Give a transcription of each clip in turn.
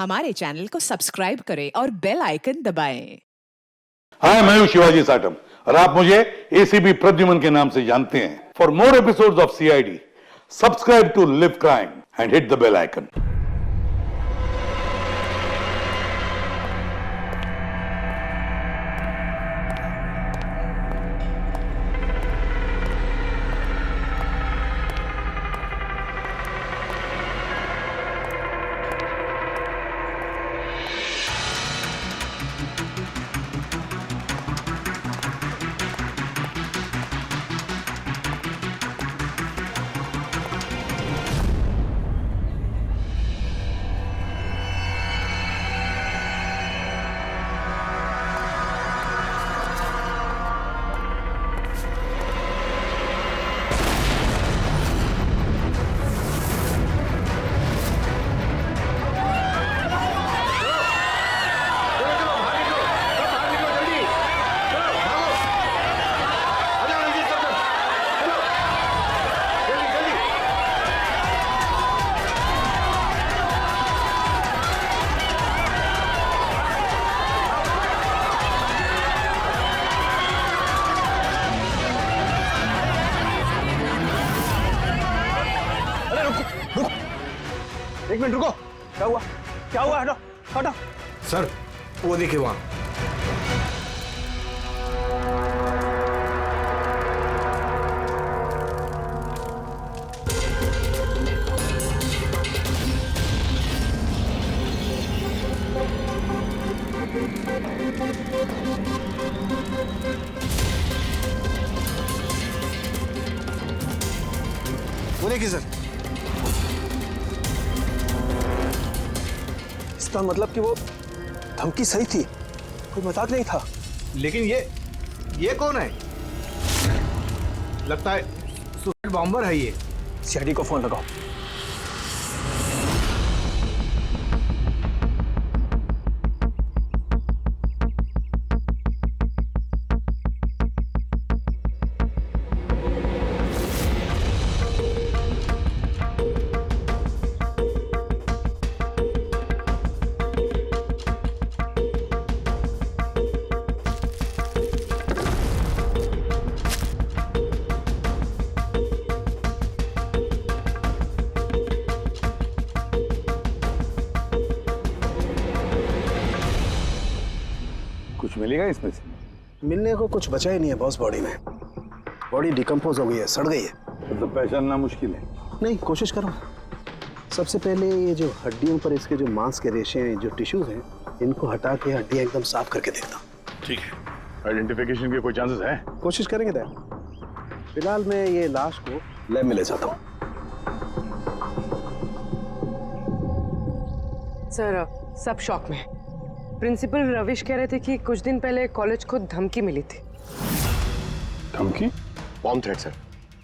हमारे चैनल को सब्सक्राइब करें और बेल आइकन दबाएं। हाय, मैं हूं शिवाजी साटम और आप मुझे एसीपी प्रद्युमन के नाम से जानते हैं। For more episodes of CID, subscribe to live crime and hit the bell icon. एक मिनट रुको। क्या हुआ? क्या हुआ? हटो हटो। सर वो देखिए वहां। वो देखिए सर। इसका मतलब कि वो धमकी सही थी, कोई मजाक नहीं था। लेकिन ये कौन है? लगता है सुसाइड बॉम्बर है ये। सीआईडी को फोन लगाओ। कुछ मिलेगा इसमें से? मिलने को कुछ बचा ही नहीं है बॉस। बॉडी में बॉडी डिकम्पोज हो गई है, सड़ गई है। तो पहचानना मुश्किल है। नहीं, कोशिश करो। सबसे पहले ये जो हड्डियों पर इसके जो मांस के रेशे हैं, जो टिश्यूज हैं, इनको हटा के हड्डियां एकदम साफ करके देखता। ठीक है। आइडेंटिफिकेशन के कोई चांसेस है? कोशिश करेंगे दैट। फिलहाल मैं ये लाश को लैब में ले जाता हूँ। सर सब शॉक में। प्रिंसिपल रविश कह रहे थे कि कुछ दिन पहले कॉलेज को धमकी मिली थी। धमकी? Bomb threat sir.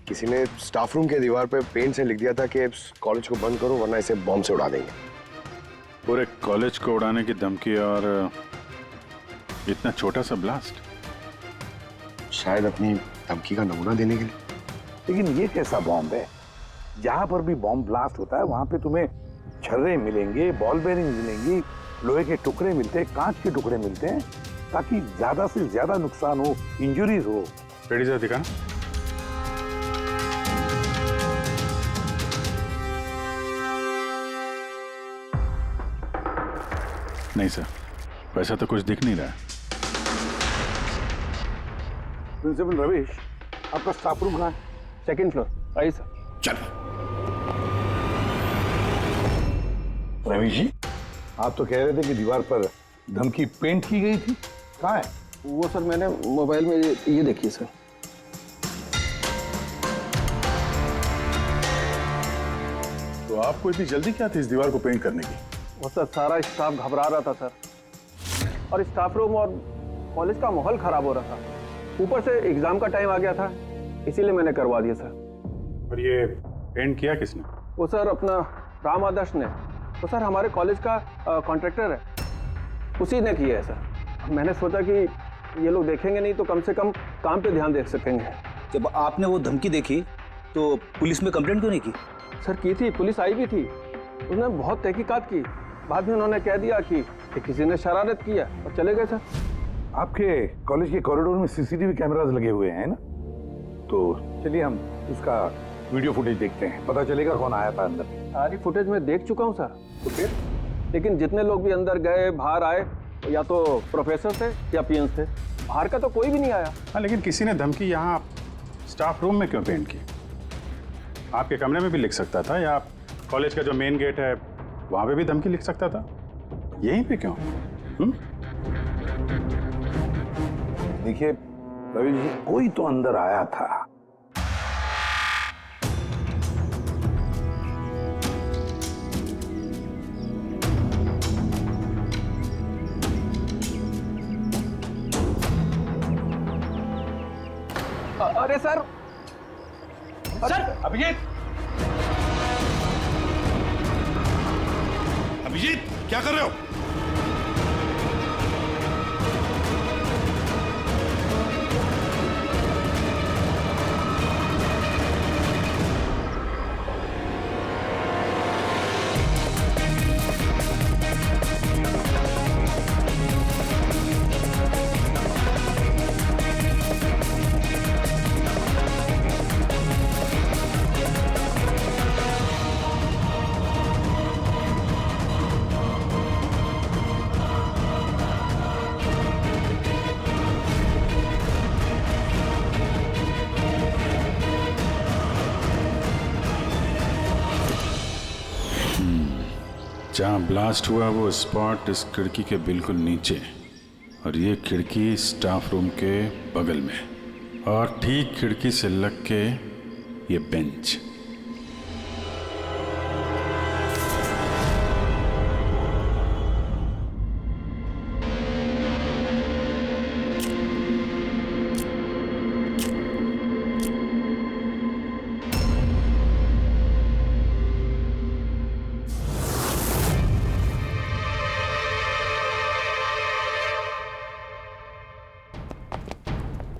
किसी ने स्टाफ रूम के दीवार पे पेंट से लिख दिया था कि कॉलेज को बंद करो वरना इसे बॉम्ब से उड़ा देंगे। पूरे कॉलेज को उड़ाने की धमकी और इतना छोटा सा ब्लास्ट? शायद अपनी धमकी का नमूना देने के लिए। लेकिन ये कैसा बॉम्ब है? जहां पर भी बॉम्ब ब्लास्ट होता है वहां पे तुम्हें छर्रे मिलेंगे, बॉल बेरिंग मिलेंगी, लोहे के टुकड़े मिलते हैं, कांच के टुकड़े मिलते हैं, ताकि ज्यादा से ज्यादा नुकसान हो, इंजरीज हो। पेड़ी से दिखाना। नहीं सर, वैसा तो कुछ दिख नहीं रहा। प्रिंसिपल रविश, आपका स्टाफ रूम कहाँ है? Second floor. आइए सर। चलो। रविश जी, आप तो कह रहे थे कि दीवार पर धमकी पेंट की गई थी, कहाँ है? वो सर मैंने मोबाइल में ये देखिए सर। तो आपको इतनी जल्दी क्या थी इस दीवार को पेंट करने की? वो सर सारा स्टाफ घबरा रहा था सर, और स्टाफ रूम और कॉलेज का माहौल खराब हो रहा था। ऊपर से एग्जाम का टाइम आ गया था, इसीलिए मैंने करवा दिया सर। और ये पेंट किया किसने? वो सर अपना राम आदर्श ने। वो सर हमारे कॉलेज का कॉन्ट्रैक्टर है, उसी ने किया है सर। मैंने सोचा कि ये लोग देखेंगे नहीं तो कम से कम काम पे ध्यान दे सकेंगे। जब आपने वो धमकी देखी तो पुलिस में कंप्लेंट क्यों नहीं की? सर की थी, पुलिस आई भी थी, उसने बहुत तहकीकात की, बाद में उन्होंने कह दिया कि किसी ने शरारत किया और चले गए सर। आपके कॉलेज के कॉरिडोर में सीसीटीवी कैमरास लगे हुए हैं ना, तो चलिए हम उसका वीडियो फुटेज देखते हैं, पता चलेगा कौन आया था अंदर। सारी फुटेज में देख चुका हूँ सर। तो फिर लेकिन जितने लोग भी अंदर गए बाहर आए, या तो प्रोफेसर थे या पीएन्स थे, बाहर का तो कोई भी नहीं आया। हाँ, लेकिन किसी ने धमकी यहाँ स्टाफ रूम में क्यों पेंट की? आपके कमरे में भी लिख सकता था, या कॉलेज का जो मेन गेट है वहाँ पे भी धमकी लिख सकता था, यहीं पे क्यों? देखिए रवि जी, कोई तो अंदर आया था। अरे सर, सर अभिजीत, अभिजीत क्या कर रहे हो? जहाँ ब्लास्ट हुआ वो स्पॉट इस खिड़की के बिल्कुल नीचे, और ये खिड़की स्टाफ रूम के बगल में, और ठीक खिड़की से लग के ये बेंच।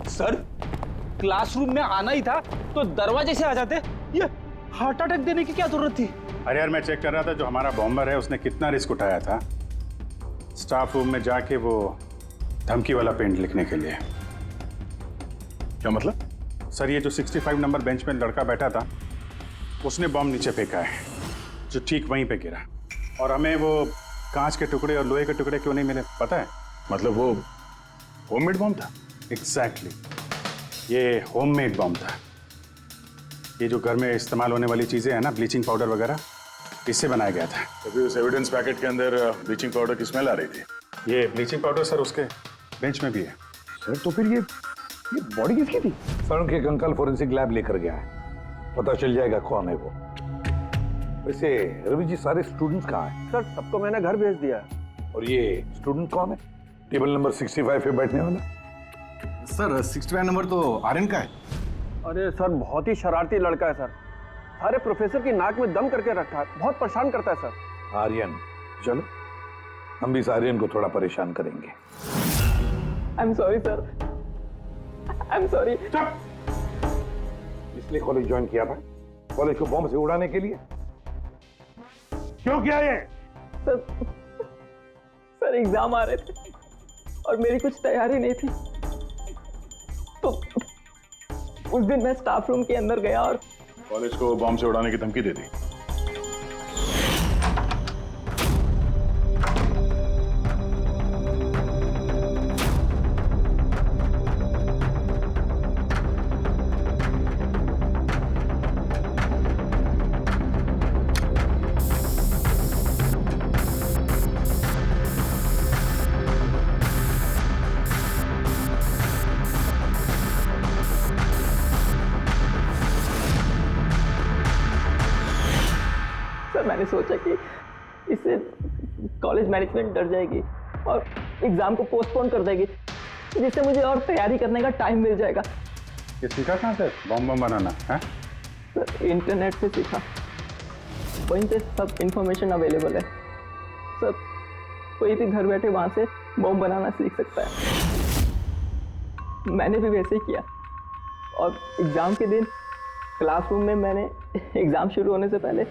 सर, क्लासरूम में आना ही था तो दरवाजे से आ जाते। ये हार्ट अटैक देने की क्या जरूरत थी? अरे यार, मैं चेक कर रहा था जो हमारा बॉम्बर है उसने कितना रिस्क उठाया था स्टाफ रूम में जाके वो धमकी वाला पेंट लिखने के लिए। क्या मतलब? सर, ये जो 65 नंबर बेंच में लड़का बैठा था उसने बॉम्ब नीचे फेंका है, जो ठीक वहीं पे गिरा, और हमें वो कांच के टुकड़े और लोहे के टुकड़े क्यों नहीं मिले पता है? मतलब वो होममेड बॉम्ब था? एग्जैक्टली, ये होममेड बॉम्ब था। ये जो घर में इस्तेमाल होने वाली चीजें हैं ना, ब्लीचिंग पाउडर वगैरह, इससे बनाया गया था। तो फिर उस एविडेंस पैकेट के अंदर ब्लीचिंग पाउडर की स्मेल आ रही थी। ये ब्लीचिंग पाउडर सर उसके बेंच में भी है। सर तो फिर ये बॉडी किसकी थी? सर उनके अंकल फोरेंसिक लैब लेकर गया है, पता चल जाएगा कौन है वो। वैसे रवि जी, सारे स्टूडेंट्स कहाँ हैं? सर सबको मैंने घर भेज दिया है। और ये स्टूडेंट कौन है टेबल नंबर 65 पे बैठने वाला? सर 65 नंबर तो आर्यन का है। अरे सर, बहुत ही शरारती लड़का है सर, सारे प्रोफेसर की नाक में दम करके रखा है, बहुत परेशान करता है सर। आर्यन, चलो हम भी इस आर्यन को थोड़ा परेशान करेंगे। I am sorry sir, I am sorry. इसलिए कॉलेज ज्वाइन किया था, कॉलेज को बॉम्ब से उड़ाने के लिए? क्यों किया ये? सर एग्जाम आ रहे थे और मेरी कुछ तैयारी नहीं थी, तो उस दिन मैं स्टाफ रूम के अंदर गया और कॉलेज को बॉम्ब से उड़ाने की धमकी दे दी। मैंने सोचा कि इससे कॉलेज मैनेजमेंट डर जाएगी और एग्जाम को पोस्टपोन कर देगी, जिससे मुझे और तैयारी करने का टाइम मिल जाएगा। ये सीखा कहाँ से बॉम्ब बनाना है? सर इंटरनेट से सीखा, वहीं पे सब इंफॉर्मेशन अवेलेबल है सर, कोई भी घर बैठे वहाँ से बॉम्ब बनाना सीख सकता है। मैंने भी वैसे ही किया और एग्ज़ाम के दिन क्लासरूम में मैंने एग्ज़ाम शुरू होने से पहले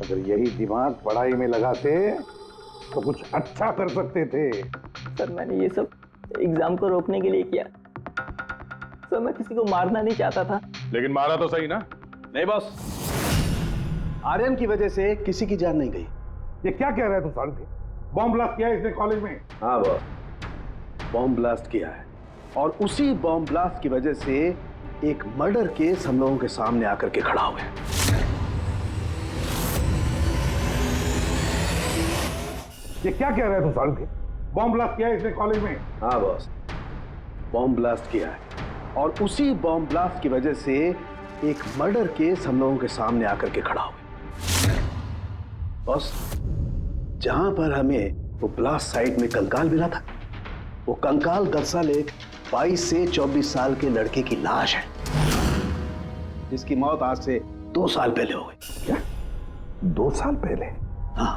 अगर यही दिमाग पढ़ाई में लगाते तो कुछ अच्छा कर सकते थे। सर मैंने ये सब एग्जाम को रोकने के लिए किया। सर मैं किसी को मारना नहीं चाहता था। लेकिन मारा तो सही ना? नहीं बॉस, आर्यन की वजह से किसी की जान नहीं गई। ये क्या कह रहा है तू सारुण? बॉम्ब ब्लास्ट किया है इसने कॉलेज में? हाँ बॉस, बॉम्ब ब्लास्ट किया है और उसी बॉम्ब ब्लास्ट की वजह से एक मर्डर केस हम लोगों के सामने आकर के खड़ा हुआ है। ये क्या कह रहा है तू सारुण? बॉम्ब ब्लास्ट किया है इसने कॉलेज में? हाँ बॉस, बॉम्ब ब्लास्ट किया है और उसी बॉम्ब ब्लास्ट की वजह से एक मर्डर केस हम लोगों के सामने आकर के खड़ा हुआ है। बॉस, जहां पर हमें वो ब्लास्ट साइट में कंकाल मिला था, वो कंकाल दरअसल एक 22 से 24 साल के लड़के की लाश है, जिसकी मौत आज से 2 साल पहले हो गई। क्या 2 साल पहले? हाँ,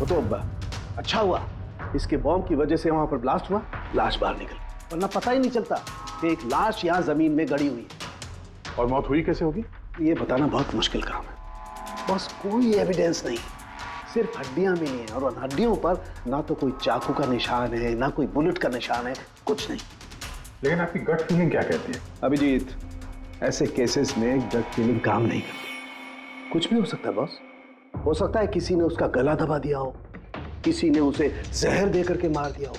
तो अच्छा हुआ इसके बॉम्ब की वजह से वहां पर ब्लास्ट हुआ, लाश बाहर निकल, वरना पता ही नहीं चलता कि एक लाश यहां जमीन में गड़ी हुई है। और मौत हुई कैसे होगी? ये बताना बहुत मुश्किल काम है बस। कोई एविडेंस नहीं, सिर्फ हड्डियां मिली हैं और उन हड्डियों पर ना तो कोई चाकू का निशान है, ना कोई बुलेट का निशान है, कुछ नहीं। लेकिन आपकी गट फीलिंग क्या कहती है? अभिजीत, ऐसे केसेस में गट फीलिंग काम नहीं करती। कुछ भी हो सकता है बॉस। हो सकता है किसी ने उसका गला दबा दिया हो, किसी ने उसे जहर दे करके मार दिया हो,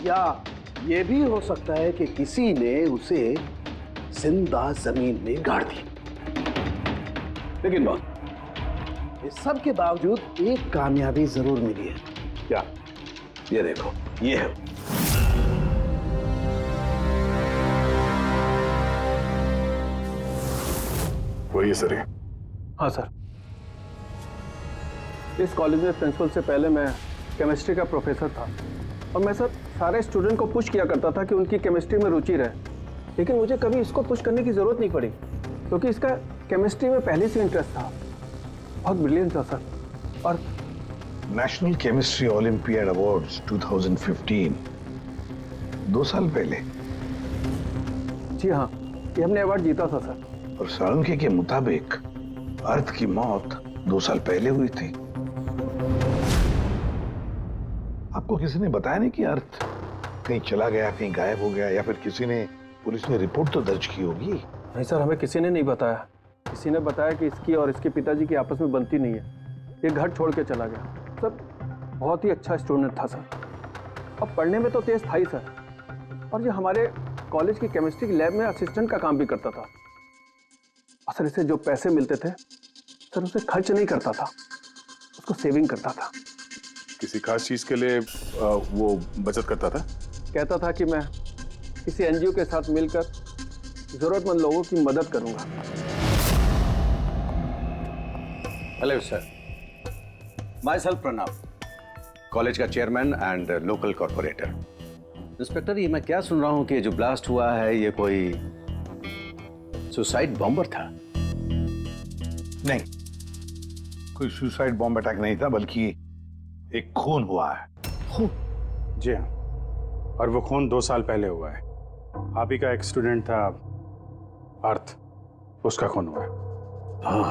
या ये भी हो सकता है कि किसी ने उसे जिंदा जमीन में गाड़ दी। लेकिन बॉस, इस सब के बावजूद एक कामयाबी जरूर मिली है। क्या? ये देखो, ये है। वही सर है। हाँ सर, इस कॉलेज में प्रिंसिपल से पहले मैं केमिस्ट्री का प्रोफेसर था और मैं सर सारे स्टूडेंट को पुश किया करता था कि उनकी केमिस्ट्री में रुचि रहे, लेकिन मुझे कभी इसको पुश करने की जरूरत नहीं पड़ी क्योंकि इसका केमिस्ट्री में पहले से इंटरेस्ट था। बहुत ब्रिलियंट था सर। और नेशनल केमिस्ट्री ओलंपियाड अवार्ड्स 2015 2 साल पहले? जी हाँ, ये हमने अवार्ड जीता था सर। और साळुंखे के मुताबिक अर्थ की मौत 2 साल पहले हुई थी। आपको किसी ने बताया नहीं कि अर्थ कहीं चला गया, कहीं गायब हो गया, या फिर किसी ने, पुलिस ने रिपोर्ट तो दर्ज की होगी? नहीं सर, हमें किसी ने नहीं बताया। किसी ने बताया कि इसकी और इसके पिताजी की आपस में बनती नहीं है, ये घर छोड़ के चला गया। सर बहुत ही अच्छा स्टूडेंट था सर, और पढ़ने में तो तेज था ही सर, और ये हमारे कॉलेज की केमिस्ट्री की लैब में असिस्टेंट का काम भी करता था। और सर इसे जो पैसे मिलते थे सर उसे खर्च नहीं करता था, उसको सेविंग करता था। किसी खास चीज के लिए वो बचत करता था? कहता था कि मैं किसी एनजीओ के साथ मिलकर जरूरतमंद लोगों की मदद करूंगा। Hello sir, myself Pranav, college का chairman and local corporator. Inspector, ये मैं क्या सुन रहा हूँ कि जो ब्लास्ट हुआ है ये कोई सुसाइड बॉम्बर था? नहीं, कोई सुसाइड बॉम्ब अटैक नहीं था, बल्कि एक खून हुआ है। खून? जी हाँ, और वो खून 2 साल पहले हुआ है। आप ही का एक स्टूडेंट था अर्थ, उसका खून हुआ है। ओह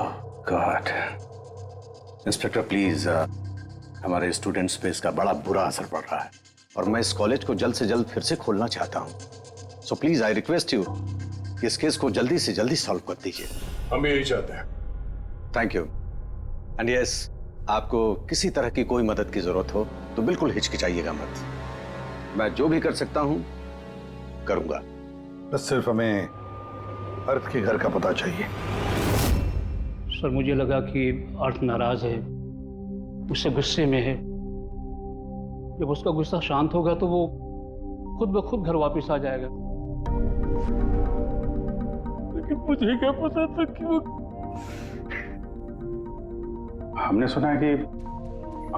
गॉड। इंस्पेक्टर प्लीज, हमारे स्टूडेंट्स पे इसका बड़ा बुरा असर पड़ रहा है और मैं इस कॉलेज को जल्द से जल्द फिर से खोलना चाहता हूँ। So please I request you कि इस केस को जल्दी से जल्दी सॉल्व कर दीजिए। हम भी यही चाहते हैं। Thank you. एंड यस, आपको किसी तरह की कोई मदद की जरूरत हो तो बिल्कुल हिचकिचाइएगा मत। मैं जो भी कर सकता हूं करूंगा। बस सिर्फ हमें अर्थ के घर का पता चाहिए। सर मुझे लगा कि अर्थ नाराज है, उससे गुस्से में है। जब उसका गुस्सा शांत होगा तो वो खुद ब खुद घर वापस आ जाएगा। लेकिन मुझे क्या पता था कि वो... हमने सुना है कि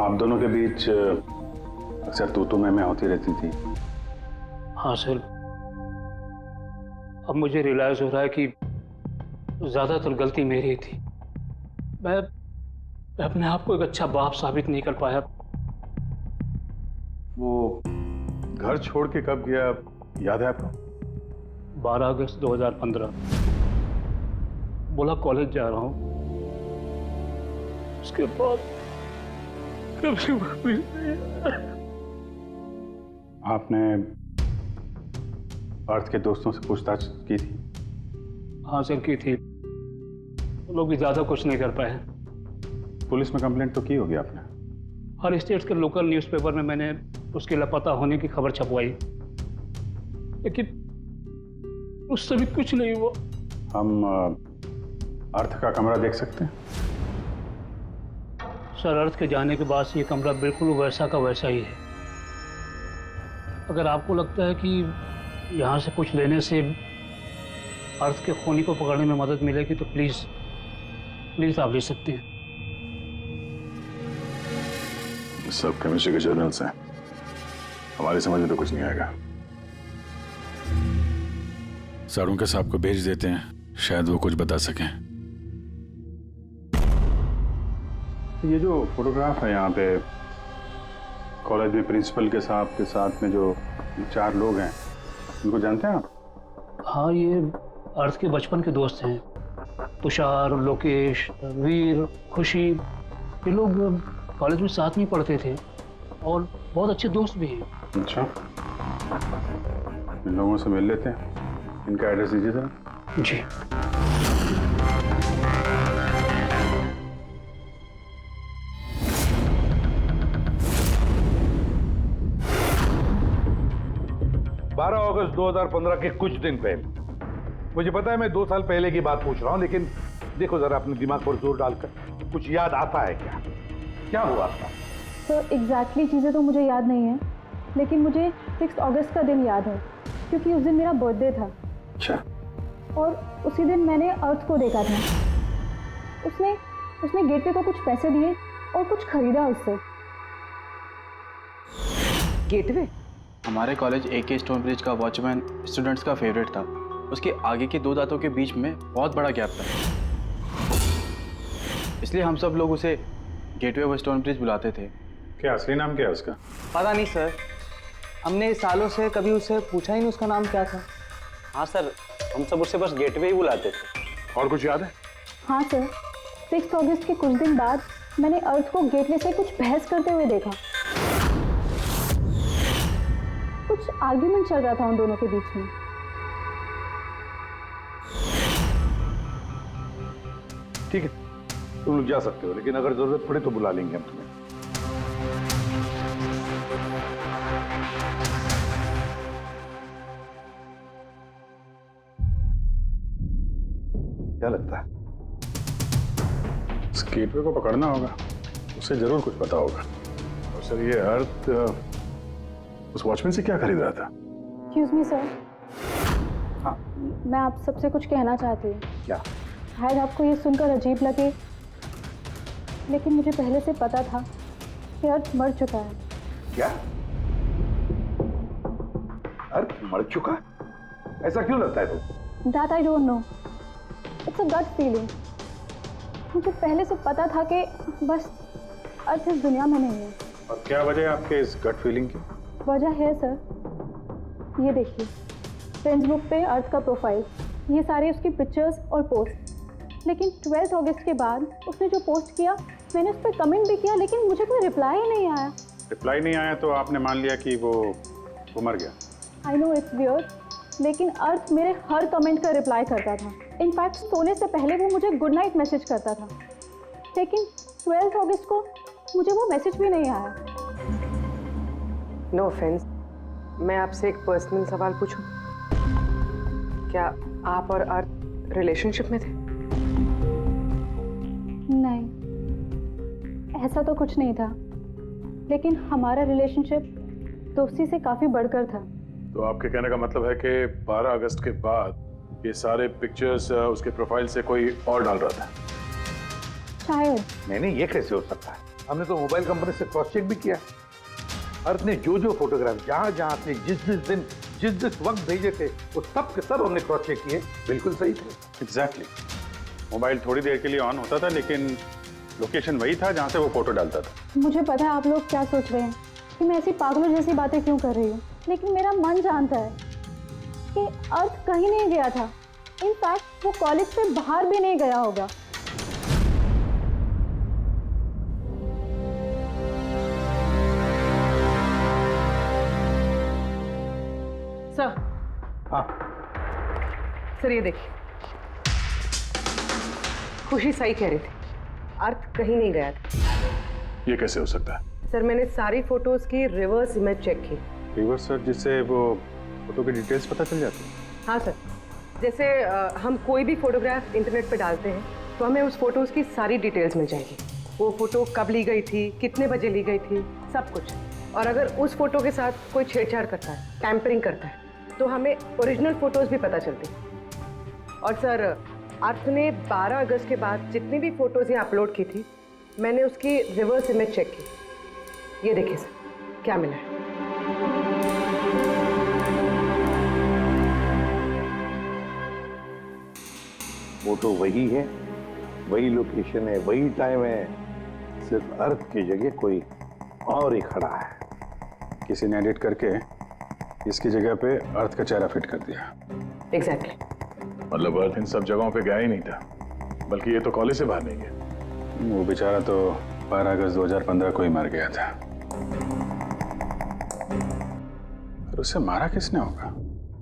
आप दोनों के बीच अक्सर तू मैं होती रहती थी। हाँ सर, अब मुझे रियलाइज हो रहा है कि ज्यादातर गलती मेरी थी। मैं अपने आप को एक अच्छा बाप साबित नहीं कर पाया। वो घर छोड़ के कब गया, याद है आपको? 12 अगस्त 2015। बोला कॉलेज जा रहा हूँ, उसके बाद कभी भी नहीं। आपने अर्थ के दोस्तों से पूछताछ की थी? हाँ सर, की थी। वो लोग भी ज्यादा कुछ नहीं कर पाए। पुलिस में कंप्लेंट तो की होगी आपने? हर स्टेट के लोकल न्यूज़पेपर में मैंने उसके लापता होने की खबर छपवाई, लेकिन उससे भी कुछ नहीं हुआ। हम अर्थ का कमरा देख सकते हैं? सर, अर्थ के जाने के बाद से ये कमरा बिल्कुल वैसा का वैसा ही है। अगर आपको लगता है कि यहाँ से कुछ लेने से अर्थ के खूनी को पकड़ने में मदद मिलेगी तो प्लीज आप ले सकते हैं। सब केमिस्ट्री के जर्नल्स हैं, हमारी समझ में तो कुछ नहीं आएगा। सारों साहब को भेज देते हैं, शायद वो कुछ बता सकें। ये जो फोटोग्राफ है यहाँ पे कॉलेज में प्रिंसिपल के साहब के साथ में जो 4 लोग हैं, उनको जानते हैं आप? हाँ, ये अर्थ के बचपन के दोस्त हैं। तुषार, लोकेश, वीर, खुशी, ये लोग कॉलेज में साथ में पढ़ते थे और बहुत अच्छे दोस्त भी हैं। अच्छा, इन लोगों से मिल लेते हैं। इनका एड्रेस दीजिए जरा। जी। अगस्त 2015 के कुछ दिन पहले, मुझे पता है मैं 2 साल पहले की बात पूछ रहा हूं, लेकिन देखो जरा अपने दिमाग पर जोर डालकर, कुछ याद आता है क्या? क्या हुआ था? तो एग्जैक्टली चीज़ें तो मुझे याद नहीं है, लेकिन मुझे 6 अगस्त का दिन याद है क्योंकि उस दिन मेरा बर्थडे था। अच्छा। और उसी दिन मैंने अर्थ को देखा था। उसने गेटवे को कुछ पैसे दिए और कुछ खरीदा उससे। गेटवे? हमारे कॉलेज AK स्टोन ब्रिज का वॉचमैन स्टूडेंट्स का फेवरेट था। उसके आगे के 2 दांतों के बीच में बहुत बड़ा गैप था, इसलिए हम सब लोग उसे गेटवे ऑफ स्टोन ब्रिज बुलाते थे। क्या असली नाम क्या है उसका? पता नहीं सर, हमने सालों से कभी उससे पूछा ही नहीं उसका नाम क्या था। हाँ सर, हम सब उससे बस गेटवे ही बुलाते थे। और कुछ याद है? हाँ सर, 6 अगस्त के कुछ दिन बाद मैंने अर्थ को गेटवे से कुछ बहस करते हुए देखा। कुछ आर्ग्यूमेंट चल रहा था उन दोनों के बीच में। ठीक है, तुम लोग जा सकते हो, लेकिन अगर जरूरत पड़े तो बुला लेंगे हम तुम्हें। क्या लगता है? इस गेटवे को पकड़ना होगा, उसे जरूर कुछ पता होगा। और सर, ये अर्थ उस वॉचमैन से क्या खरीद रहा था? एक्सक्यूज मी सर, मैं आप सबसे कुछ कहना चाहती हूँ। क्या? शायद आपको ये सुनकर अजीब लगे, लेकिन मुझे पहले से पता था कि अर्थ मर चुका है। क्या? अर्थ मर चुका? ऐसा क्यों लगता है तुम? That I don't know. It's a gut feeling. मुझे पहले से पता था कि बस अर्थ इस दुनिया में नहीं है। और क्या वजह है आपके इस गट फीलिंग की? वजह है सर, ये देखिए, फ्रेंड्स बुक पे अर्थ का प्रोफाइल, ये सारे उसकी पिक्चर्स और पोस्ट। लेकिन 12 अगस्त के बाद उसने जो पोस्ट किया, मैंने उस पर कमेंट भी किया, लेकिन मुझे कोई रिप्लाई ही नहीं आया। रिप्लाई नहीं आया तो आपने मान लिया कि वो मर गया? आई नो इट्स वियर्ड, लेकिन अर्थ मेरे हर कमेंट का रिप्लाई करता था। इनफैक्ट सोने से पहले वो मुझे गुड नाइट मैसेज करता था। लेकिन 12 अगस्त को मुझे वो मैसेज भी नहीं आया। नो ऑफेंस, मैं आपसे एक पर्सनल सवाल पूछूं? क्या आप और अर्थ रिलेशनशिप में थे? नहीं, ऐसा तो कुछ नहीं था, लेकिन हमारा रिलेशनशिप दोस्ती से काफी बढ़कर था। तो आपके कहने का मतलब है कि 12 अगस्त के बाद ये सारे पिक्चर्स उसके प्रोफाइल से कोई और डाल रहा था? शायद। नहीं, ये कैसे हो सकता है? हमने तो मोबाइल कंपनी से क्रॉस चेक भी किया। अर्थ ने जो फोटोग्राफ जहां से जिस वक्त भेजे थे, वो सब के सब हमने क्रॉस चेक किए, बिल्कुल सही थे। एग्जैक्टली। मोबाइल थोड़ी देर के लिए ऑन होता था, लेकिन लोकेशन वही था जहां से वो फोटो डालता था। मुझे पता है आप लोग क्या सोच रहे हैं कि मैं ऐसी पागलों जैसी बातें क्यों कर रही हूँ, लेकिन मेरा मन जानता है कि अर्थ कहीं नहीं गया था। इनफैक्ट वो कॉलेज से बाहर भी नहीं गया होगा। सर ये देखिए, खुशी सही कह रही थी, अर्थ कहीं नहीं गया था। ये कैसे हो सकता है? सर मैंने सारी फोटोज की रिवर्स इमेज चेक की। रिवर्स सर, जिससे वो फोटो की डिटेल्स पता चल जाती है? हाँ सर, जैसे हम कोई भी फोटोग्राफ इंटरनेट पे डालते हैं तो हमें उस फोटोज की सारी डिटेल्स मिल जाएगी। वो फोटो कब ली गई थी, कितने बजे ली गई थी, सब कुछ। और अगर उस फोटो के साथ कोई छेड़छाड़ करता है, टैंपरिंग करता है, तो हमें ओरिजिनल फोटोज भी पता चलती हैं। और सर अर्थ ने 12 अगस्त के बाद जितनी भी फोटोज यहाँ अपलोड की थी, मैंने उसकी रिवर्स इमेज चेक की। ये देखिए सर क्या मिला है। फोटो वही है, वही लोकेशन है, वही टाइम है, सिर्फ अर्थ की जगह कोई और ही खड़ा है। किसी ने एडिट करके इसकी जगह पे अर्थ का चेहरा फिट कर दिया। एग्जैक्टली। मतलब अर्थ इन सब जगहों पे गया ही नहीं था, बल्कि ये तो कॉलेज से बाहर नहीं गया। वो बेचारा तो 12 अगस्त 2015 को ही मर गया था। और उसे मारा किसने होगा?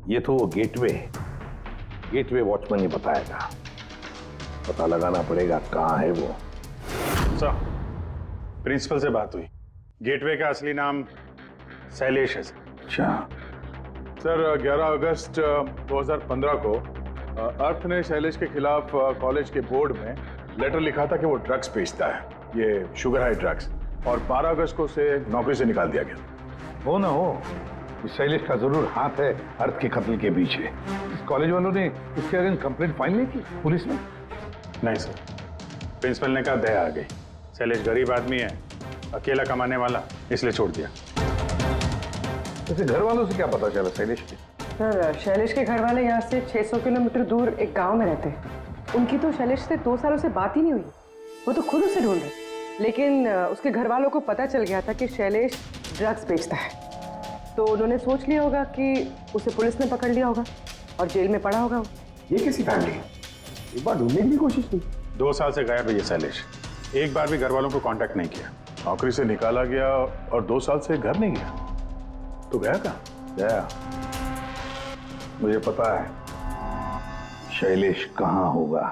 ये तो गेटवे वॉचमैन ही बताएगा। पता लगाना पड़ेगा कहाँ है वो। सर, प्रिंसिपल से बात हुई। गेटवे का असली नाम शैलेश है। अच्छा सर, 11 अगस्त 2015 को अर्थ ने शैलेश के खिलाफ कॉलेज के बोर्ड में लेटर लिखा था कि वो ड्रग्स बेचता है, ये शुगर हाई ड्रग्स। और 12 अगस्त को उसे नौकरी से निकाल दिया गया। हो ना हो, इस शैलेश का जरूर हाथ है अर्थ के कत्ल के पीछे। इस कॉलेज वालों ने इसके अगेंस्ट कंप्लेंट फाइल नहीं की पुलिस में? नहीं सर, प्रिंसिपल ने कहा दया आ गई, शैलेश गरीब आदमी है, अकेला कमाने वाला, इसलिए छोड़ दिया। वैसे घर वालों से क्या पता चला शैलेश के? सर शैलेश के घर वाले यहाँ से 600 किलोमीटर दूर एक गांव में रहते हैं। उनकी तो शैलेश से 2 सालों से बात ही नहीं हुई। वो तो खुद उसे ढूंढ रहे, लेकिन उसके घर वालों को पता चल गया था कि शैलेश ड्रग्स बेचता है। तो उन्होंने सोच लिया होगा कि उसे पुलिस ने पकड़ लिया होगा और जेल में पड़ा होगा। ये कैसी फैमिली? एक बार ढूंढने की कोशिश की। 2 साल से गायब है ये शैलेश, एक बार भी घर वालों को कांटेक्ट नहीं किया। नौकरी से निकाला गया और 2 साल से घर नहीं गया, तो गया कहाँ? गया, मुझे पता है शैलेश कहाँ होगा।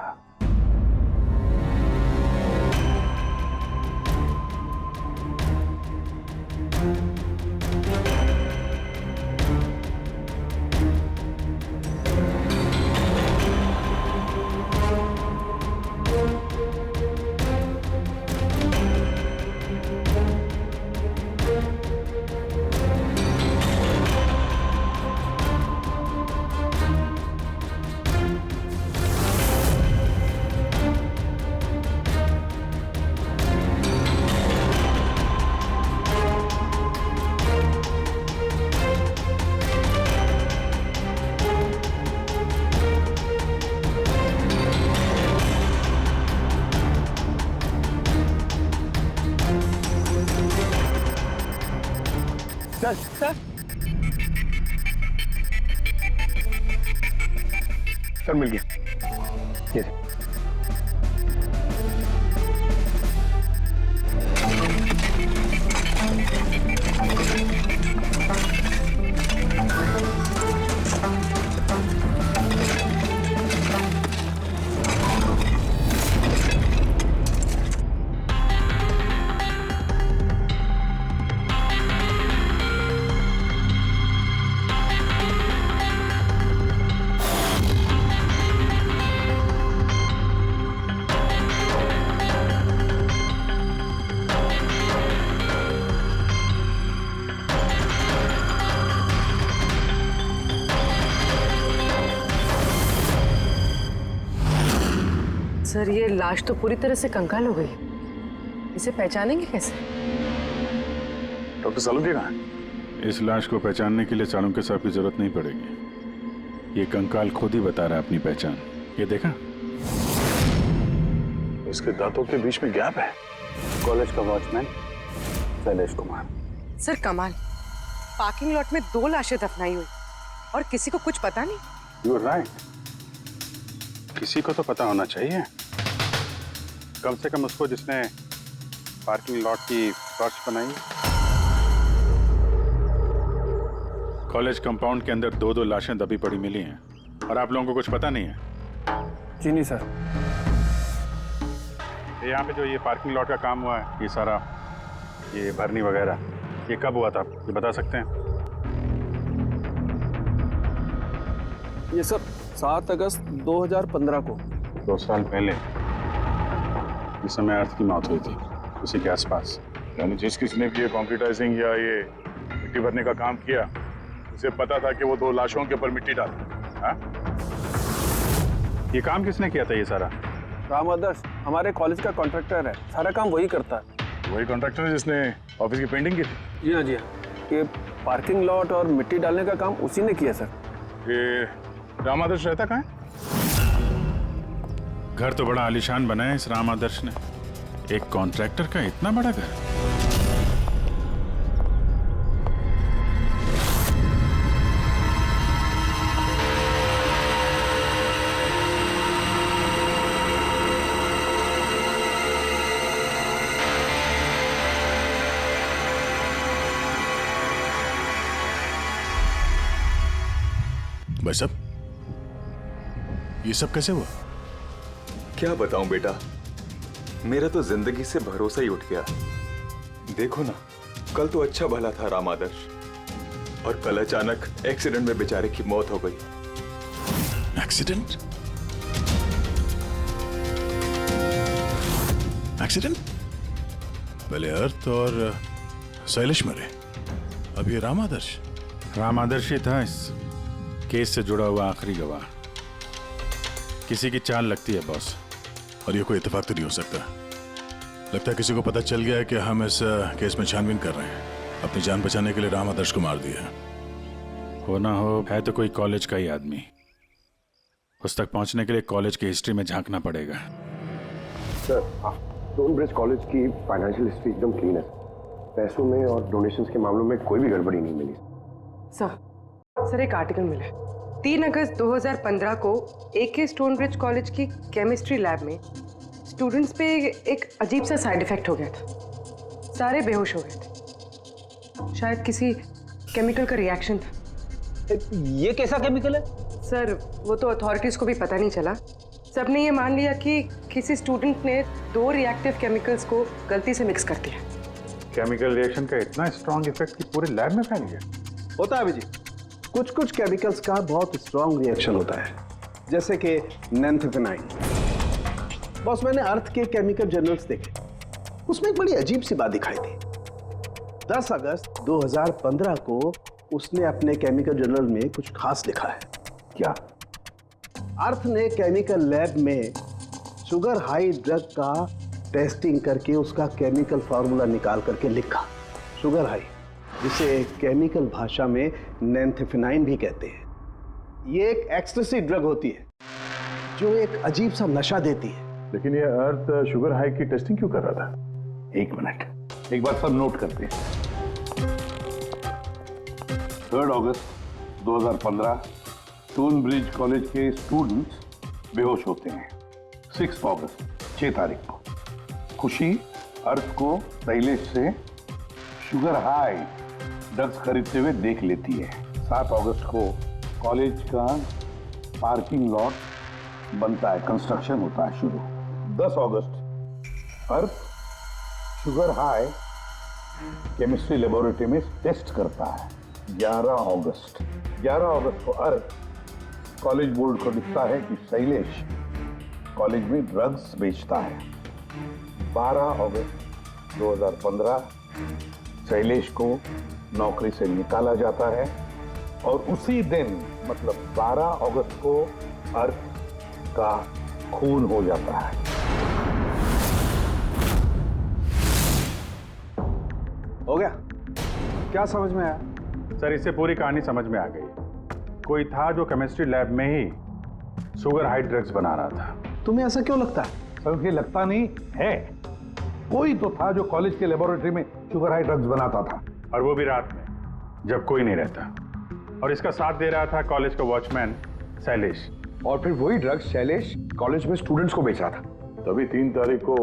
सर मिल गया। ये सर ये लाश तो पूरी तरह से कंकाल हो गई, इसे पहचानेंगे कैसे? डॉक्टर सालुंके कहाँ है? इस लाश को पहचानने के लिए चाणक्य साहब की जरूरत नहीं पड़ेगी। ये कंकाल खुद ही बता रहा है अपनी पहचान। ये देखा, इसके दांतों के बीच में गैप है। कॉलेज का वॉचमैन शैलेश कुमार। सर कमाल, पार्किंग लॉट में 2 लाशें दफनाई हुई और किसी को कुछ पता नहीं। यू आर राइट, किसी को तो पता होना चाहिए, कम से कम उसको जिसने पार्किंग लॉट की फर्श बनाई। कॉलेज कंपाउंड के अंदर 2-2 लाशें दबी पड़ी मिली हैं। और आप लोगों को कुछ पता नहीं है? जी नहीं सर। यहाँ पे जो ये पार्किंग लॉट का काम हुआ है, ये सारा ये भरनी वगैरह, ये कब हुआ था ये बता सकते हैं? ये सर 7 अगस्त 2015 को। 2 साल पहले, जिस समय अर्थ की मौत हुई थी, उसी के आसपास। यानी जिस किसने भी ये कंक्रीटाइजिंग या ये मिट्टी भरने का काम किया, उसे पता था कि वो 2 लाशों के ऊपर मिट्टी डाले। हाँ? ये काम किसने किया था ये सारा? राम आदर्श हमारे कॉलेज का कॉन्ट्रैक्टर है, सारा काम वही करता है। वही कॉन्ट्रैक्टर है जिसने ऑफिस की पेंटिंग की थी? जी हाँ जी हाँ, ये पार्किंग लॉट और मिट्टी डालने का काम उसी ने किया सर। ये राम आदर्श रहता कहाँ है? घर तो बड़ा आलीशान बना है इस राम आदर्श ने। एक कॉन्ट्रैक्टर का इतना बड़ा घर। भाई साहब, ये सब कैसे हुआ? क्या बताऊं बेटा, मेरा तो जिंदगी से भरोसा ही उठ गया। देखो ना, कल तो अच्छा भला था राम आदर्श, और कल अचानक एक्सीडेंट में बेचारे की मौत हो गई। एक्सीडेंट? एक्सीडेंट? पहले अर्थ और शैलेश मरे, अब ये राम आदर्श। राम आदर्श ही था इस केस से जुड़ा हुआ आखिरी गवाह। किसी की चाल लगती है बॉस। और ये कोई इत्तेफाक तो नहीं हो सकता। लगता है किसी को पता चल गया है कि हम इस केस में छानबीन कर रहे हैं। अपनी जान बचाने के लिए राम आदर्श को मार दिया। हो ना हो, है तो कोई कॉलेज का ही आदमी। उस तक पहुंचने के लिए कॉलेज की हिस्ट्री में झांकना पड़ेगा। सर, स्टोनब्रिज कॉलेज की फाइनेंशियल हिस्ट्री एकदम क्लीन है। पैसों में और डोनेशंस के मामलों में कोई भी गड़बड़ी नहीं मिली। सर एक आर्टिकल मिला है। 3 अगस्त 2015 को AK स्टोनब्रिज कॉलेज की केमिस्ट्री लैब में स्टूडेंट्स पे एक अजीब सा साइड इफेक्ट हो गया था। सारे बेहोश हो गए थे। शायद किसी केमिकल का रिएक्शन था। ये कैसा केमिकल है? सर वो तो अथॉरिटीज को भी पता नहीं चला। सबने ये मान लिया कि किसी स्टूडेंट ने 2 रिएक्टिव केमिकल्स को गलती से मिक्स कर दिया। केमिकल रिएक्शन का इतना स्ट्रॉन्ग इफेक्ट कि पूरे लैब में फैल गया। होता है अभिजीत, कुछ केमिकल्स का बहुत स्ट्रॉन्ग रिएक्शन होता है, जैसे कि नैंथोफेनाइन। बॉस, मैंने अर्थ के केमिकल जर्नल्स देखे, उसमें एक बड़ी अजीब सी बात दिखाई थी। 10 अगस्त 2015 को उसने अपने केमिकल जर्नल में कुछ खास लिखा है। क्या? अर्थ ने केमिकल लैब में शुगर हाई ड्रग का टेस्टिंग करके उसका केमिकल फॉर्मूला निकाल करके लिखा। शुगर हाई, जिसे केमिकल भाषा में नैंथोफेनाइन भी कहते हैं। ये एक एक्सटेसी ड्रग होती है जो एक अजीब सा नशा देती है। लेकिन ये अर्थ शुगर हाई की टेस्टिंग क्यों कर रहा था? 1 मिनट, एक बात सब नोट करते हैं। 3 अगस्त 2015 स्टोनब्रिज कॉलेज के स्टूडेंट्स बेहोश होते हैं। 6 अगस्त 6 तारीख को खुशी अर्थ को शैलेश से शुगर हाई ड्रग्स खरीदते हुए देख लेती है। 7 अगस्त को कॉलेज का पार्किंग लॉट बनता है, कंस्ट्रक्शन होता है शुरू। 10 अगस्त अर्थ शुगर हाई केमिस्ट्री लेबोरेटरी में टेस्ट करता है। 11 अगस्त को अर्थ कॉलेज बोर्ड को लिखता है कि शैलेश कॉलेज में ड्रग्स बेचता है। 12 अगस्त 2015 शैलेश को नौकरी से निकाला जाता है और उसी दिन मतलब 12 अगस्त को अर्थ का खून हो जाता है। हो गया? क्या समझ में आया? सर, इससे पूरी कहानी समझ में आ गई। कोई था जो केमिस्ट्री लैब में ही शुगर हाई ड्रग्स बना रहा था। तुम्हें ऐसा क्यों लगता है? सर, ये लगता नहीं है, कोई तो था जो कॉलेज के लेबोरेटरी में शुगर हाई ड्रग्स बनाता था, और वो भी रात में जब कोई नहीं रहता। और इसका साथ दे रहा था कॉलेज का वॉचमैन शैलेश। और फिर वही ड्रग्स शैलेश कॉलेज में स्टूडेंट्स को बेच रहा था। तभी 3 तारीख को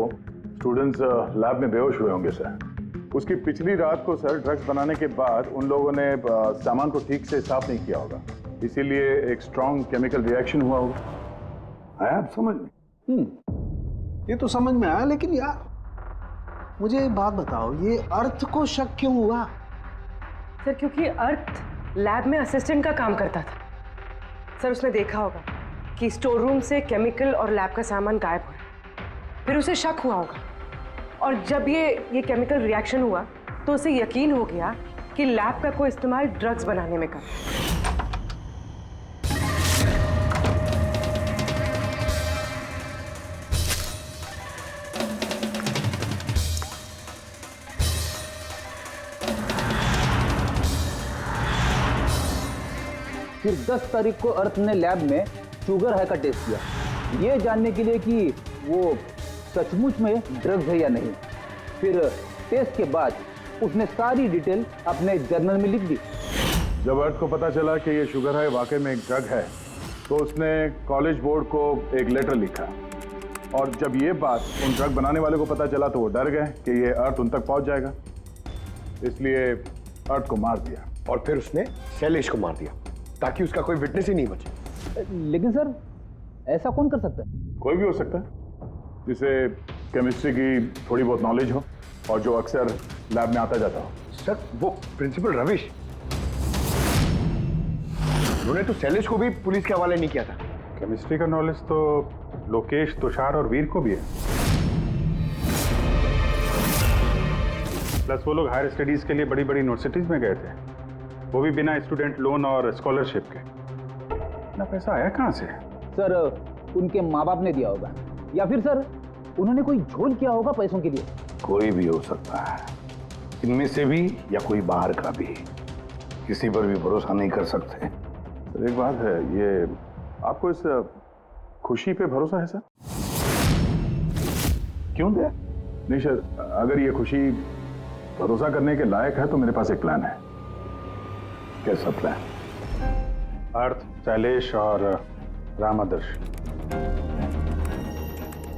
स्टूडेंट्स लैब में बेहोश हुए होंगे सर। उसकी पिछली रात को सर ड्रग्स बनाने के बाद उन लोगों ने सामान को ठीक से साफ नहीं किया होगा, इसीलिए एक स्ट्रॉन्ग केमिकल रिएक्शन हुआ होगा। आया आप समझ में? ये तो समझ में आया, लेकिन यार मुझे एक बात बताओ, ये अर्थ को शक क्यों हुआ? सर क्योंकि अर्थ लैब में असिस्टेंट का काम करता था। सर उसने देखा होगा कि स्टोर रूम से केमिकल और लैब का सामान गायब हो रहा है, फिर उसे शक हुआ होगा, और जब ये केमिकल रिएक्शन हुआ तो उसे यकीन हो गया कि लैब का कोई इस्तेमाल ड्रग्स बनाने में कर। फिर 10 तारीख को अर्थ ने लैब में शुगर हाई का टेस्ट किया, ये जानने के लिए कि वो सचमुच में ड्रग्स है या नहीं। फिर टेस्ट के बाद उसने सारी डिटेल अपने जर्नल में लिख दी। जब अर्थ को पता चला कि ये शुगर हाई वाकई में एक ड्रग है, तो उसने कॉलेज बोर्ड को एक लेटर लिखा, और जब ये बात उन ड्रग बनाने वाले को पता चला तो वो डर गए कि ये अर्थ उन तक पहुंच जाएगा, इसलिए अर्थ को मार दिया। और फिर उसने शैलेश को मार दिया ताकि उसका कोई विटनेस ही नहीं बचे। लेकिन सर ऐसा कौन कर सकता है? कोई भी हो सकता है जिसे केमिस्ट्री की थोड़ी बहुत नॉलेज हो और जो अक्सर लैब में आता जाता हो। सर वो प्रिंसिपल रविश, उन्होंने तो शैलेश को भी पुलिस के हवाले नहीं किया था। केमिस्ट्री का नॉलेज तो लोकेश, तुषार और वीर को भी है। प्लस वो लोग हायर स्टडीज के लिए बड़ी बड़ी यूनिवर्सिटीज में गए थे, वो भी बिना स्टूडेंट लोन और स्कॉलरशिप के। इतना पैसा आया कहाँ से? सर उनके माँ बाप ने दिया होगा, या फिर सर उन्होंने कोई झोल किया होगा पैसों के लिए। कोई भी हो सकता है, इनमें से भी या कोई बाहर का भी। किसी पर भी भरोसा नहीं कर सकते। तो एक बात है, ये आपको इस खुशी पे भरोसा है सर? क्यों दे? नहीं सर, अगर ये खुशी भरोसा करने के लायक है तो मेरे पास एक प्लान है। कैसा प्लान? अर्थ, शैलेश और राम आदर्श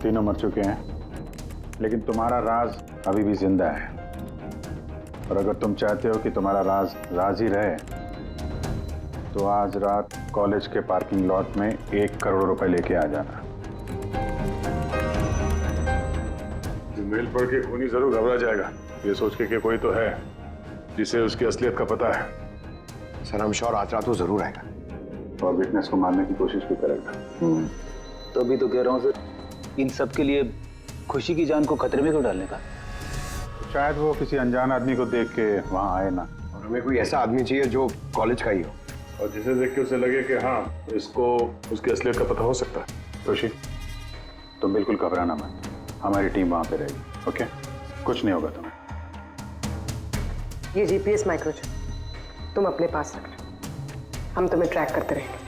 तीनों मर चुके हैं, लेकिन तुम्हारा राज अभी भी जिंदा है। और अगर तुम चाहते हो कि तुम्हारा राज राज ही रहे, तो आज रात कॉलेज के पार्किंग लॉट में 1 करोड़ रुपए लेके आ जाना। मेल पढ़ के खूनी जरूर घबरा जाएगा, ये सोच के कि कोई तो है जिसे उसकी असलियत का पता है। सर हम श्योर आज रात वो जरूर आएगा और विटनेस को मारने की कोशिश भी करेगा। तो अभी तो कह रहा हूँ सर, इन सब के लिए खुशी की जान को खतरे में क्यों डालने का? शायद वो किसी अनजान आदमी को देख के वहां आए ना, और हमें कोई ऐसा आदमी चाहिए जो कॉलेज का ही हो, और जिसे देख के उसे लगे कि हाँ इसको उसकी असलियत का पता हो सकता है। खुशी, तुम बिल्कुल घबराना मत, हमारी टीम वहां पे रहेगी। ओके, कुछ नहीं होगा तुम्हें। ये जीपीएस माइक्रोचिप तुम अपने पास रखना, हम तुम्हें ट्रैक करते रहेंगे।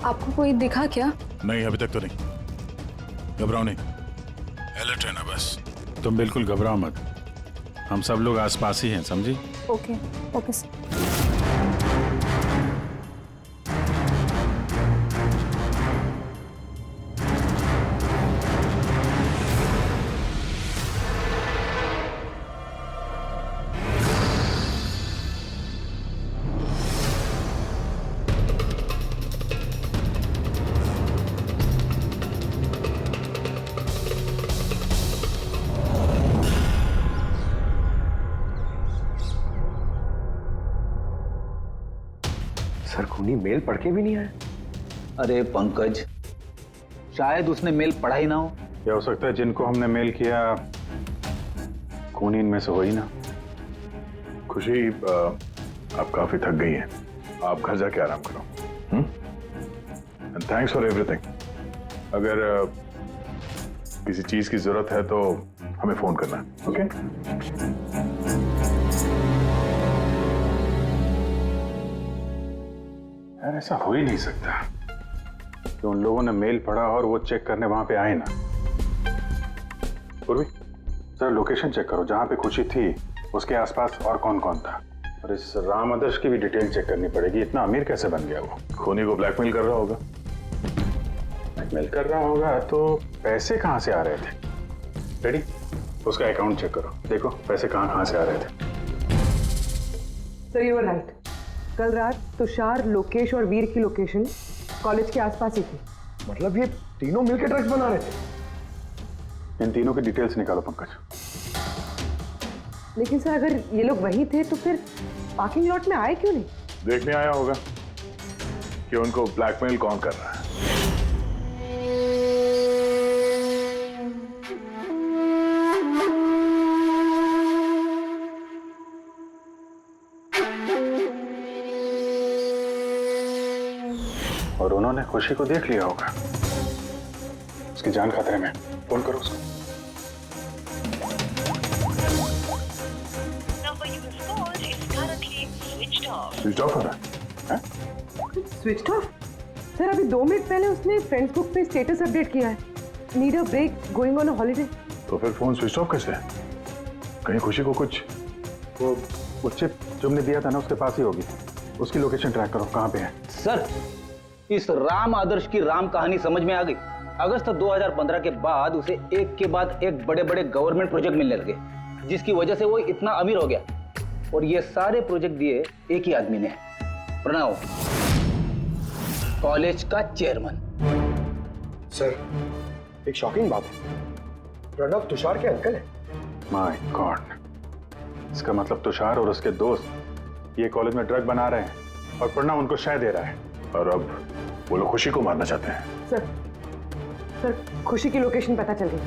आपको कोई दिखा क्या? नहीं, अभी तक तो नहीं। घबराओ नहीं, अलर्ट रहना बस। तुम बिल्कुल घबराओ मत, हम सब लोग आसपास ही हैं, समझी? Okay okay sir. सर खूनी मेल पढ़ के भी नहीं आया। अरे पंकज, शायद उसने मेल पढ़ा ही ना हो। क्या हो सकता है जिनको हमने मेल किया खूनी इनमें से हो ही ना। खुशी, आप काफी थक गई हैं, आप घर जाके आराम करो। And thanks for everything. अगर किसी चीज की जरूरत है तो हमें फोन करना, ओके? यार ऐसा हो ही नहीं सकता कि उन लोगों ने मेल पढ़ा और वो चेक करने वहां पे आए ना। पूर्वी, जरा लोकेशन चेक करो, जहां पे खुशी थी उसके आसपास और कौन कौन था। और इस राम आदर्श की भी डिटेल चेक करनी पड़ेगी। इतना अमीर कैसे बन गया वो? खूनी को ब्लैकमेल कर रहा होगा। ब्लैकमेल कर रहा होगा तो पैसे कहाँ से आ रहे थे? रेडी, उसका अकाउंट चेक करो, देखो पैसे कहाँ से आ रहे थे। Sir you are right. कल रात तुषार, लोकेश और वीर की लोकेशन कॉलेज के आसपास ही थी। मतलब ये तीनों मिलकर ड्रग्स बना रहे थे? इन तीनों की डिटेल्स निकालो पंकज। लेकिन सर अगर ये लोग वही थे तो फिर पार्किंग लॉट में आए क्यों नहीं? देखने आया होगा कि उनको ब्लैकमेल कौन कर रहा है। और उन्होंने खुशी को देख लिया होगा। उसकी जान खतरे में। फोन करो उसको। स्विच ऑफ हो रहा है? Switch off? सर अभी 2 मिनट पहले उसने फेसबुक पे स्टेटस अपडेट किया है, need a break, going on a holiday. तो फिर फोन स्विच ऑफ कैसे है? कहीं खुशी को कुछ वो चिप जो हमने दिया था ना उसके पास ही होगी। उसकी लोकेशन ट्रैक करो, कहाँ पे है? सर, इस राम आदर्श की राम कहानी समझ में आ गई। अगस्त 2015 के बाद उसे एक के बाद एक बड़े बड़े गवर्नमेंट प्रोजेक्ट मिलने लगे, जिसकी वजह से वो इतना अमीर हो गया। और ये सारे प्रोजेक्ट दिए एक ही आदमी ने, प्रणव, कॉलेज का चेयरमैन। सर, एक शॉकिंग बात है, प्रणव तुषार के अंकल है। माय गॉड, इसका मतलब तुषार और उसके दोस्त ये कॉलेज में ड्रग बना रहे हैं और प्रणव उनको शय दे रहा है। और अब वो लोग खुशी को मारना चाहते हैं। सर खुशी की लोकेशन पता चल गई।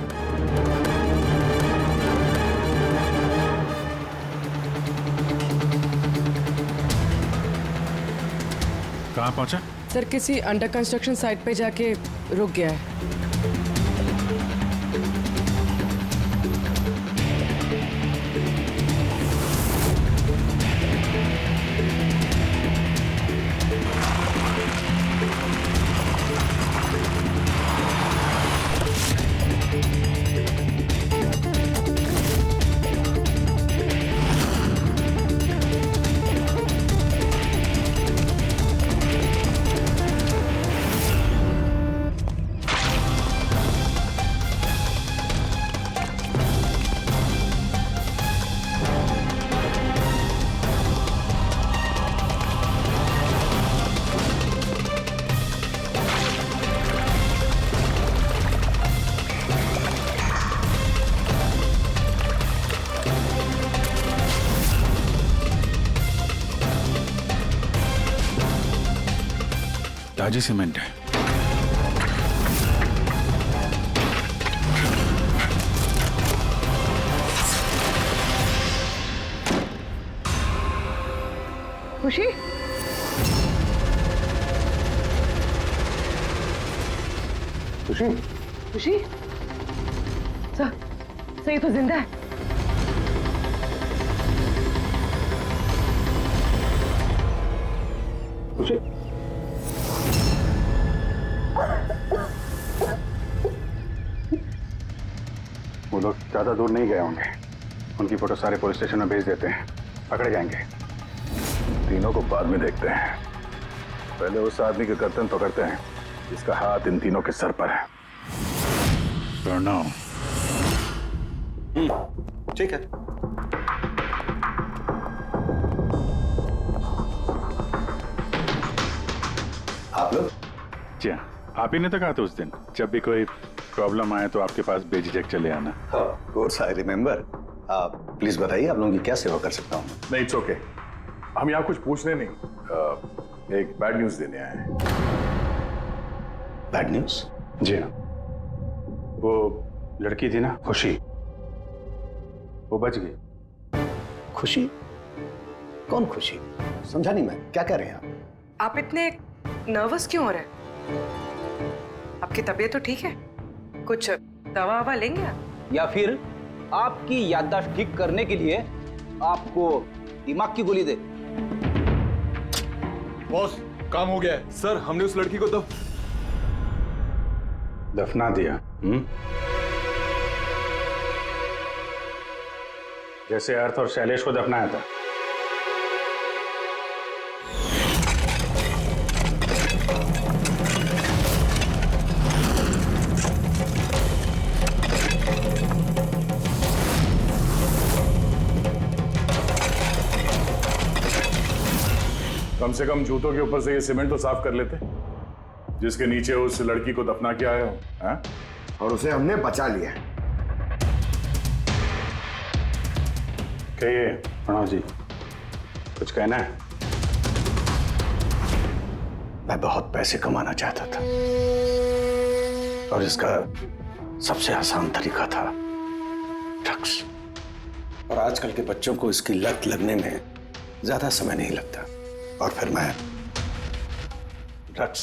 कहाँ पहुंचा? सर किसी अंडर कंस्ट्रक्शन साइट पे जाके रुक गया है। ताजी सीमेंट है। खुशी, खुशी, खुशी, सर ये तो जिंदा है। खुशी, वो लोग ज्यादा दूर नहीं गए होंगे। उनकी फोटो सारे पुलिस स्टेशन में भेज देते हैं, पकड़े जाएंगे। तीनों को बाद में देखते हैं, पहले उस आदमी के कर्तन पकड़ते हैं जिसका हाथ इन तीनों के सर पर है। प्रणव। ठीक है। आप लोग? जी हाँ, आप ही ने तो कहा था उस दिन, जब भी कोई प्रॉब्लम आए तो आपके पास बेझिझक चले आना। Of course I remember. आप प्लीज बताइए, आप लोगों की क्या सेवा कर सकता हूँ? नहीं, इट्स ओके। हम यहाँ कुछ पूछने नहीं, एक बैड न्यूज देने आए हैं। Bad news? जी हाँ, वो लड़की थी ना खुशी, वो बच गई। खुशी? कौन खुशी? समझा नहीं मैं, क्या कह रहे हैं आप इतने नर्वस क्यों हो रहे हैं? आपकी तबीयत तो ठीक है? कुछ दवा ववा लेंगे आप? या फिर आपकी याददाश्त ठीक करने के लिए आपको दिमाग की गोली दे? बॉस काम हो गया है सर, हमने उस लड़की को दफना दिया। जैसे अर्थ और शैलेश को दफनाया था। कम से कम जूतों के ऊपर से ये सीमेंट तो साफ कर लेते, जिसके नीचे उस लड़की को दफना किया है। हाँ? और उसे हमने बचा लिया। कहिए प्रणव जी, कुछ कहना है? मैं बहुत पैसे कमाना चाहता था और इसका सबसे आसान तरीका था ड्रग्स। और आजकल के बच्चों को इसकी लत लगने में ज्यादा समय नहीं लगता। और फिर मैं ड्रग्स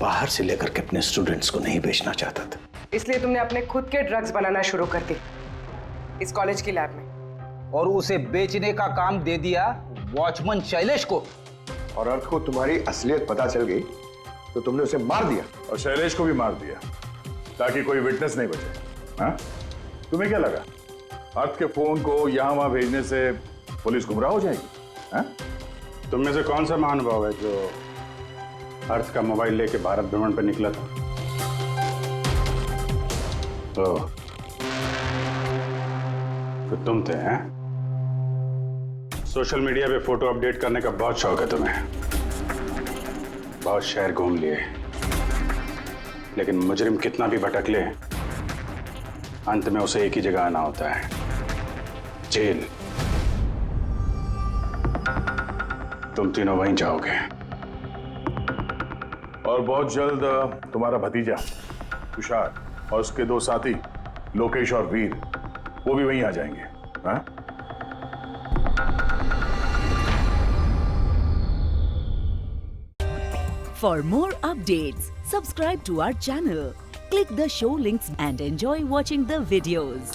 बाहर से लेकर के अपने स्टूडेंट्स को नहीं बेचना चाहता था। इसलिए तुमने अपने खुद के ड्रग्स बनाना शुरू कर दी इस कॉलेज की लैब में। और उसे बेचने का काम दे दिया वॉचमैन शैलेश को। और अर्थ को तुम्हारी असलियत पता चल गई तो तुमने उसे मार दिया। और शैलेश को भी मार दिया ताकि कोई विटनेस नहीं बचे। हाँ? तुम्हें क्या लगा अर्थ के फोन को यहां वहां भेजने से पुलिस गुमराह हो जाएगी? हाँ? तुम में से कौन सा महानुभाव है जो अर्थ का मोबाइल लेके भारत भ्रमण पर निकला था? तो तुम थे, हैं? सोशल मीडिया पे फोटो अपडेट करने का बहुत शौक है तुम्हें। बहुत शहर घूम लिए, लेकिन मुजरिम कितना भी भटक ले, अंत में उसे एक ही जगह आना होता है, जेल। तुम तीनों वहीं जाओगे। और बहुत जल्द तुम्हारा भतीजा तुषार और उसके दो साथी लोकेश और वीर, वो भी वहीं आ जाएंगे। हाँ? For more updates, subscribe to our channel, click the show links and enjoy watching the videos.